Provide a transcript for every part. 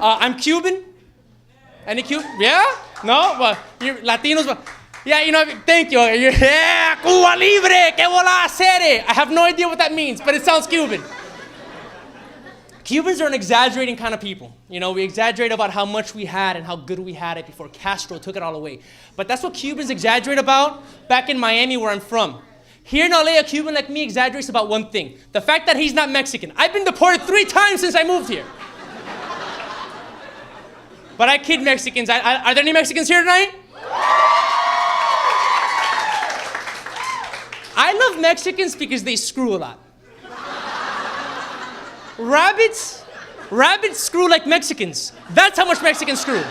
I'm Cuban. Any Cuban? Yeah? No? Well, you're Latinos. But yeah, you know, thank you. Yeah, Cuba Libre, que vola hacer. I have no idea what that means, but it sounds Cuban. Cubans are an exaggerating kind of people. You know, we exaggerate about how much we had and how good we had it before Castro took it all away. But that's what Cubans exaggerate about back in Miami, where I'm from. Here in LA, a Cuban like me exaggerates about one thing: the fact that he's not Mexican. I've been deported 3 times since I moved here. But I kid Mexicans. Are there any Mexicans here tonight? I love Mexicans because they screw a lot. Rabbits screw like Mexicans. That's how much Mexicans screw.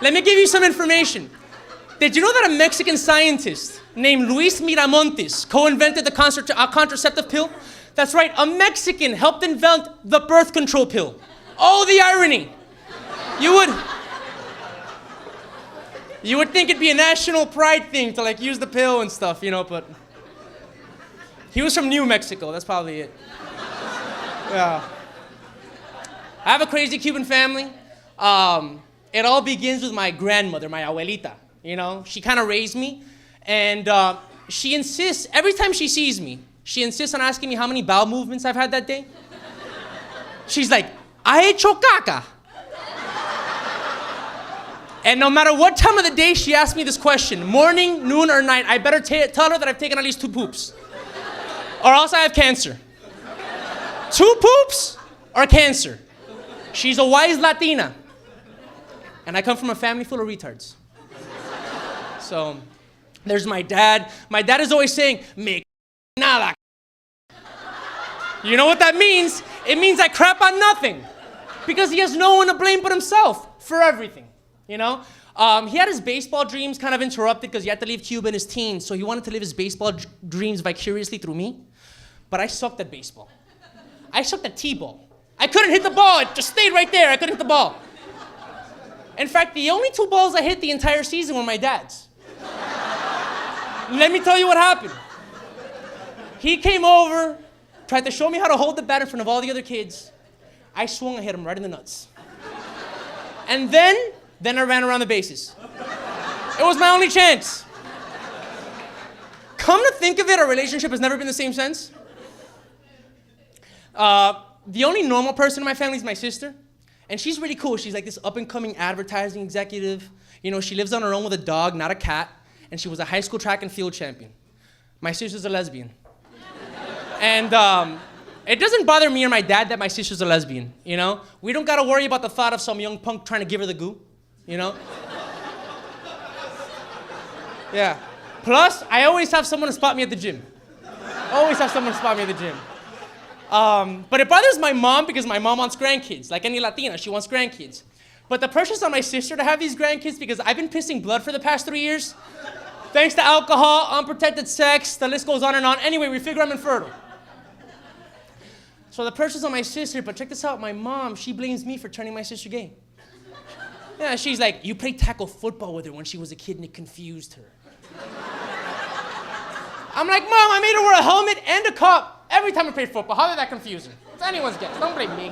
Let me give you some information. Did you know that a Mexican scientist named Luis Miramontes co-invented the contraceptive pill? That's right, a Mexican helped invent the birth control pill. Oh, the irony. You would think it'd be a national pride thing to like use the pill and stuff, you know, but he was from New Mexico, that's probably it. Yeah. I have a crazy Cuban family. It all begins with my grandmother, my abuelita, you know. She kind of raised me, and she insists, every time she sees me, she insists on asking me how many bowel movements I've had that day. She's like, "¿Ha hecho caca?" And no matter what time of the day she asks me this question, morning, noon, or night, I better tell her that I've taken at least 2 poops. Or else I have cancer. 2 poops or cancer. She's a wise Latina. And I come from a family full of retards. So, there's my dad. My dad is always saying, "Me nada." You know what that means? It means I crap on nothing. Because he has no one to blame but himself for everything, you know? He had his baseball dreams kind of interrupted because he had to leave Cuba in his teens, so he wanted to live his baseball dreams vicariously through me. But I sucked at baseball. I sucked at T-ball. I couldn't hit the ball. It just stayed right there. I couldn't hit the ball. In fact, the only 2 balls I hit the entire season were my dad's. Let me tell you what happened. He came over, tried to show me how to hold the bat in front of all the other kids. I swung, I hit him right in the nuts. And then I ran around the bases. It was my only chance. Come to think of it, our relationship has never been the same since. The only normal person in my family is my sister. And she's really cool. She's like this up-and-coming advertising executive. You know, she lives on her own with a dog, not a cat. And she was a high school track and field champion. My sister's a lesbian. And it doesn't bother me or my dad that my sister's a lesbian, you know? We don't gotta worry about the thought of some young punk trying to give her the goo, you know? Yeah. Plus, I always have someone to spot me at the gym. Always have someone to spot me at the gym. But it bothers my mom because my mom wants grandkids. Like any Latina, she wants grandkids. But the pressure's on my sister to have these grandkids because I've been pissing blood for the past 3 years. Thanks to alcohol, unprotected sex, the list goes on and on. Anyway, we figure I'm infertile. So the pressure's on my sister, but check this out. My mom, she blames me for turning my sister gay. Yeah, she's like, "You played tackle football with her when she was a kid and it confused her." I'm like, "Mom, I made her wear a helmet and a cup every time I played football. How did that confuse her?" It's anyone's guess. Don't blame me.